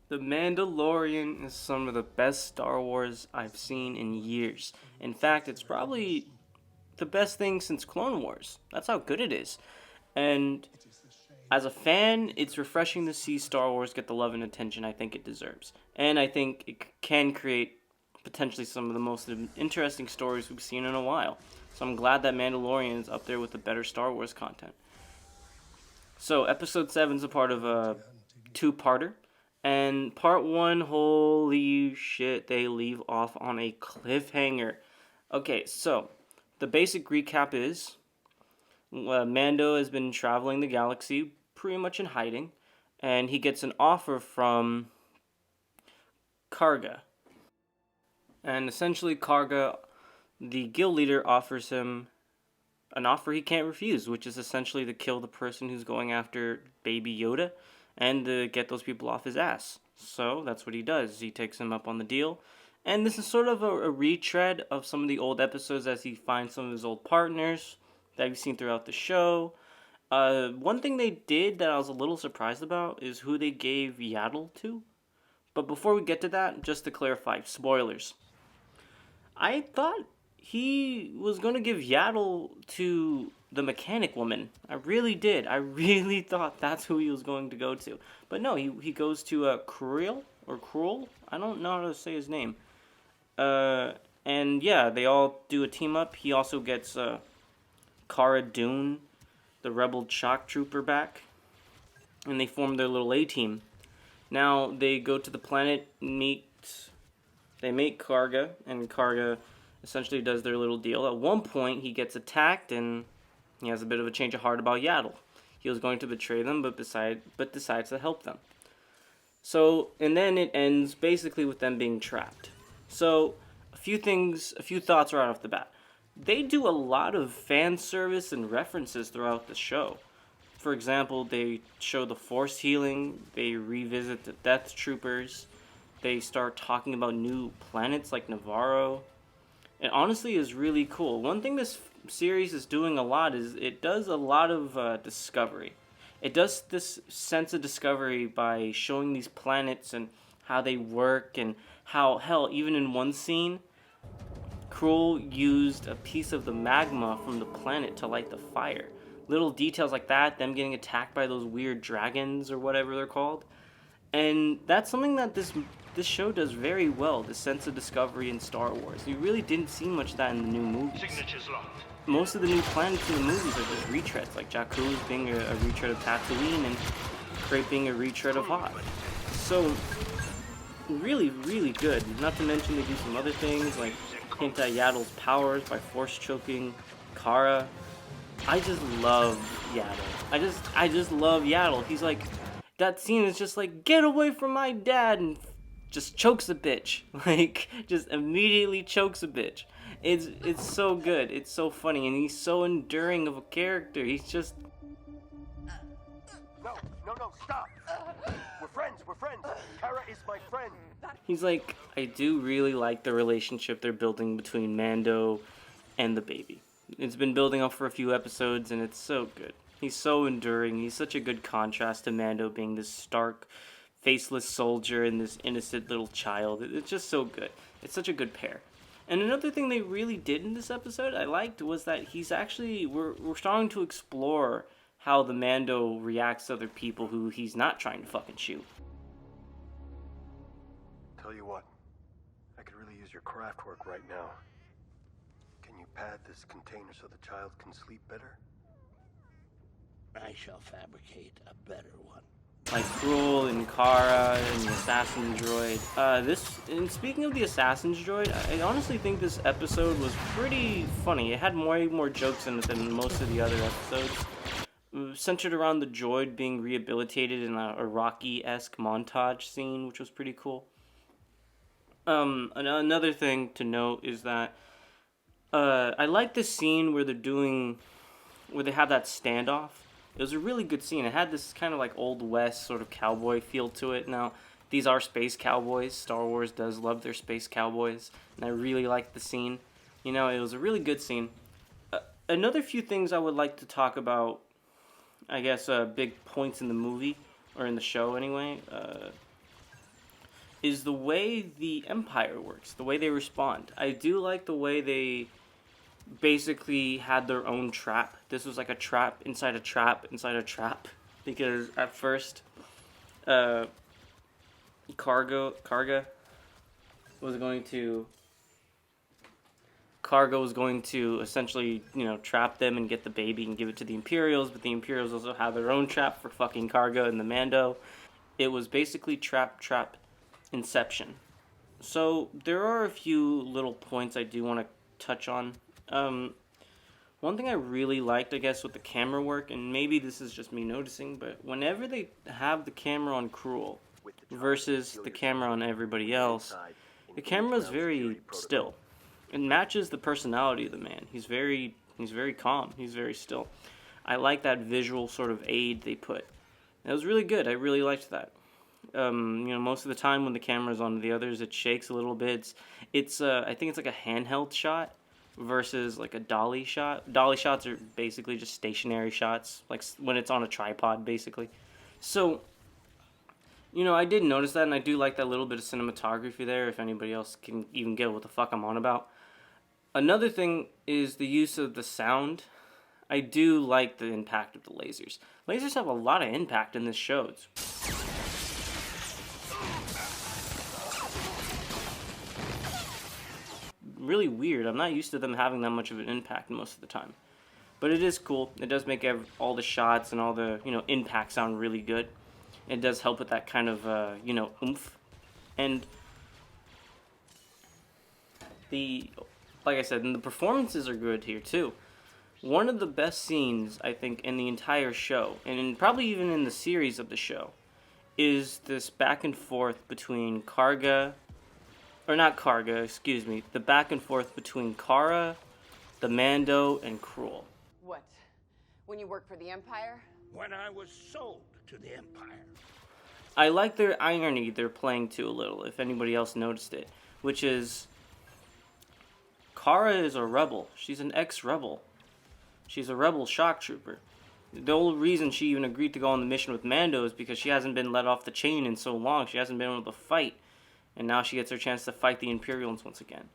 The Mandalorian is some of the best Star Wars I've seen in years. In fact, it's probably the best thing since Clone Wars. That's how good it is. And as a fan, it's refreshing to see Star Wars get the love and attention I think it deserves. And I think it can create potentially some of the most interesting stories we've seen in a while. So I'm glad that Mandalorian is up there with the better Star Wars content. So episode 7 is a part of a two-parter. And part 1, holy shit, they leave off on a cliffhanger. Okay, so the basic recap is Mando has been traveling the galaxy pretty much in hiding, and he gets an offer from Karga. And essentially, Karga, the guild leader, offers him an offer he can't refuse, which is essentially to kill the person who's going after Baby Yoda and to get those people off his ass. So that's what he does. He takes him up on the deal. And this is sort of a retread of some of the old episodes as he finds some of his old partners that we've seen throughout the show. One thing they did that I was a little surprised about is who they gave Yaddle to. But before we get to that, just to clarify, spoilers. I thought he was going to give Yaddle to the mechanic woman. I really did. I really thought that's who he was going to go to. But no, he goes to Cruel or Cruel. I don't know how to say his name. And yeah, they all do a team up. He also gets Cara Dune, the rebel shock trooper, back. And they form their little A-team. Now they go to the planet, they meet Karga, and Karga essentially does their little deal. At one point, he gets attacked, and he has a bit of a change of heart about Yaddle. He was going to betray them, but decides to help them. So, and then it ends basically with them being trapped. So, a few thoughts right off the bat. They do a lot of fan service and references throughout the show. For example, they show the Force healing, they revisit the Death Troopers, they start talking about new planets like Navarro. It honestly is really cool. One thing this series is doing a lot is it does a lot of discovery. It does this sense of discovery by showing these planets and how they work and how, hell, even in one scene, Cruel used a piece of the magma from the planet to light the fire. Little details like that, them getting attacked by those weird dragons or whatever they're called. And that's something that this show does very well, the sense of discovery in Star Wars. You really didn't see much of that in the new movies. Signatures locked. Most of the new planets in the movies are just retreads, like Jakku being a retread of Tatooine and Crait being a retread of Hoth. So, really, really good. Not to mention they do some other things, like hint at Yaddle's powers by force choking Cara. I just love Yaddle. I just love Yaddle. He's like, that scene is just like, get away from my dad, and just chokes a bitch. Like, just immediately chokes a bitch. It's so good. It's so funny, and he's so enduring of a character. He's just... No, stop! We're friends. Cara is my friend. He's like, I do really like the relationship they're building between Mando and the baby. It's been building up for a few episodes, and it's so good. He's so enduring. He's such a good contrast to Mando being this stark, faceless soldier and this innocent little child. It's just so good. It's such a good pair. And another thing they really did in this episode I liked was that he's actually... We're starting to explore how the Mando reacts to other people who he's not trying to fucking shoot. Tell you what, I could really use your craft work right now. Can you pad this container so the child can sleep better? I shall fabricate a better one. Like Cruel and Cara and the assassin droid. And speaking of the assassin droid, I honestly think this episode was pretty funny. It had way more jokes in it than most of the other episodes. Centered around the droid being rehabilitated in a Rocky-esque montage scene, which was pretty cool. Another thing to note is that I like this scene where they have that standoff. It was a really good scene. It had this kind of like Old West sort of cowboy feel to it. Now, these are space cowboys. Star Wars does love their space cowboys. And I really liked the scene. You know, it was a really good scene. Another few things I would like to talk about, I guess, big points in the movie, or in the show anyway. is the way the Empire works, the way they respond. I do like the way they basically had their own trap. This was like a trap inside a trap inside a trap. Because at first, Karga was going to essentially, trap them and get the baby and give it to the Imperials, but the Imperials also have their own trap for fucking Karga and the Mando. It was basically trap inception. So there are a few little points I do want to touch on. One thing I really liked, I guess, with the camera work, and maybe this is just me noticing, but whenever they have the camera on Cruel versus the camera on everybody else, the camera is very still. It matches the personality of the man. He's very calm. He's very still. I like that visual sort of aid they put. It was really good. I really liked that. Most of the time when the camera's on the others, it shakes a little bit. It's I think it's like a handheld shot versus like a dolly shot. Dolly shots are basically just stationary shots, like when it's on a tripod, basically. So, I did notice that, and I do like that little bit of cinematography there, if anybody else can even get what the fuck I'm on about. Another thing is the use of the sound. I do like the impact of the lasers. Lasers have a lot of impact in this show. It's really weird. I'm not used to them having that much of an impact most of the time. But it is cool. It does make all the shots and all the, impact sound really good. It does help with that kind of, oomph. And like I said, and the performances are good here too. One of the best scenes, I think, in the entire show, and probably even in the series of the show, is this back and forth between the back and forth between Kara, the Mando, and Cruel. What? When you work for the Empire? When I was sold to the Empire. I like their irony they're playing to a little, if anybody else noticed it, which is Kara is a rebel. She's an ex-rebel. She's a rebel shock trooper. The only reason she even agreed to go on the mission with Mando is because she hasn't been let off the chain in so long. She hasn't been able to fight. And now she gets her chance to fight the Imperials once again.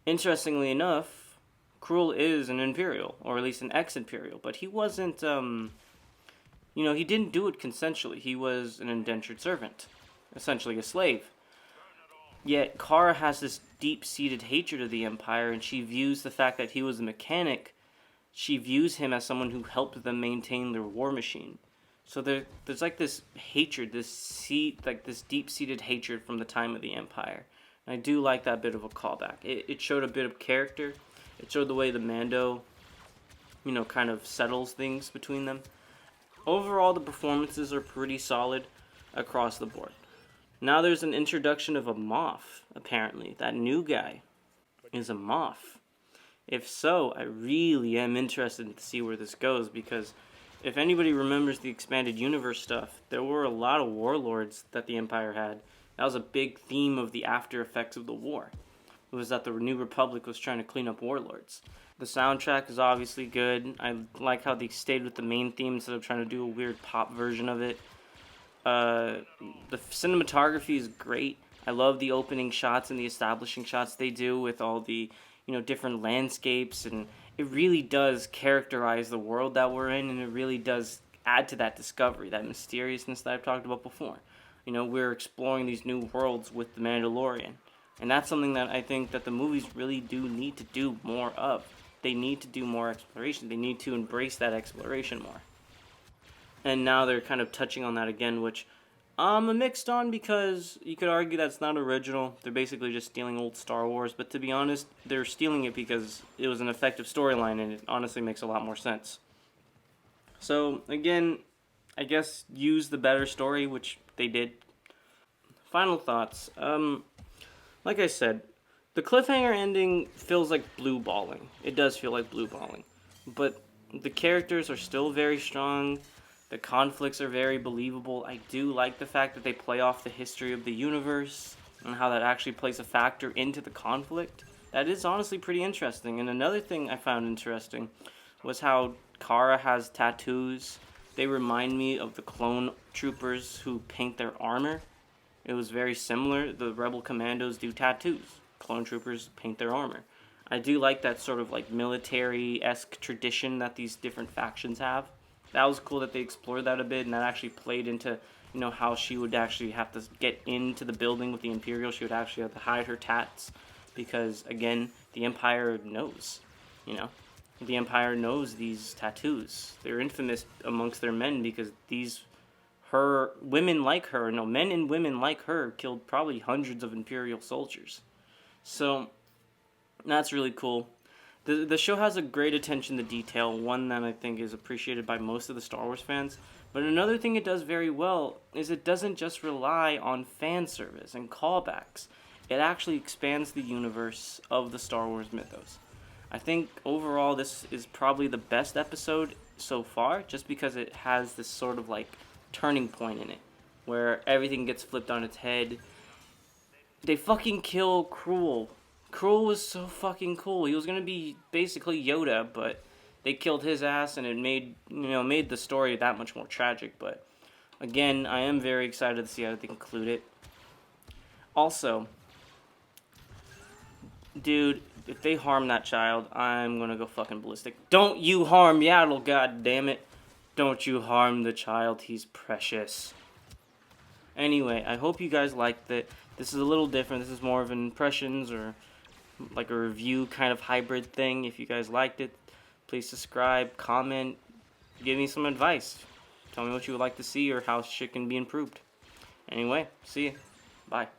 Interestingly enough, Cruel is an Imperial, or at least an ex-Imperial, but he wasn't, he didn't do it consensually. He was an indentured servant, essentially a slave. Yet Kara has this deep-seated hatred of the Empire, and she views the fact that he was a mechanic, she views him as someone who helped them maintain their war machine. So there's like this hatred, this deep-seated hatred from the time of the Empire. And I do like that bit of a callback. It showed a bit of character. It showed the way the Mando, kind of settles things between them. Overall, the performances are pretty solid across the board. Now there's an introduction of a Moff, apparently. That new guy is a Moff. If so, I really am interested to see where this goes, because if anybody remembers the expanded universe stuff, there were a lot of warlords that the Empire had. That was a big theme of the after effects of the war. It was that the New Republic was trying to clean up warlords. The soundtrack is obviously good. I like how they stayed with the main theme instead of trying to do a weird pop version of it. The cinematography is great. I love the opening shots and the establishing shots they do with all the, different landscapes, and it really does characterize the world that we're in, and it really does add to that discovery, that mysteriousness that I've talked about before. We're exploring these new worlds with The Mandalorian, and that's something that I think that the movies really do need to do more of. They need to do more exploration. They need to embrace that exploration more. And now they're kind of touching on that again, which I'm mixed on, because you could argue that's not original. They're basically just stealing old Star Wars, but to be honest, they're stealing it because it was an effective storyline, and it honestly makes a lot more sense. So, again, I guess use the better story, which they did. Final thoughts. Like I said, the cliffhanger ending feels like blue balling. It does feel like blue balling. But the characters are still very strong. The conflicts are very believable. I do like the fact that they play off the history of the universe and how that actually plays a factor into the conflict. That is honestly pretty interesting. And another thing I found interesting was how Kara has tattoos. They remind me of the clone troopers who paint their armor. It was very similar. The Rebel Commandos do tattoos. Clone Troopers paint their armor. I do like that sort of like military-esque tradition that these different factions have. That was cool that they explored that a bit, and that actually played into, you know, how she would actually have to get into the building with the Imperial. She would actually have to hide her tats because, again, the Empire knows, you know. The Empire knows these tattoos. They're infamous amongst their men because men and women like her killed probably hundreds of Imperial soldiers. So, that's really cool. The show has a great attention to detail, one that I think is appreciated by most of the Star Wars fans. But another thing it does very well is it doesn't just rely on fan service and callbacks. It actually expands the universe of the Star Wars mythos. I think overall this is probably the best episode so far, just because it has this sort of like turning point in it, where everything gets flipped on its head. They fucking kill Cruel. Cruel was so fucking cool. He was gonna be basically Yoda, but they killed his ass, and it made the story that much more tragic. But again, I am very excited to see how they conclude it. Also, dude, if they harm that child, I'm gonna go fucking ballistic. Don't you harm Yaddle, goddammit. Don't you harm the child, he's precious. Anyway, I hope you guys liked it. This is a little different. This is more of an impressions or like a review kind of hybrid thing. If you guys liked it, please subscribe, comment, give me some advice. Tell me what you would like to see or how shit can be improved. Anyway, see ya. Bye.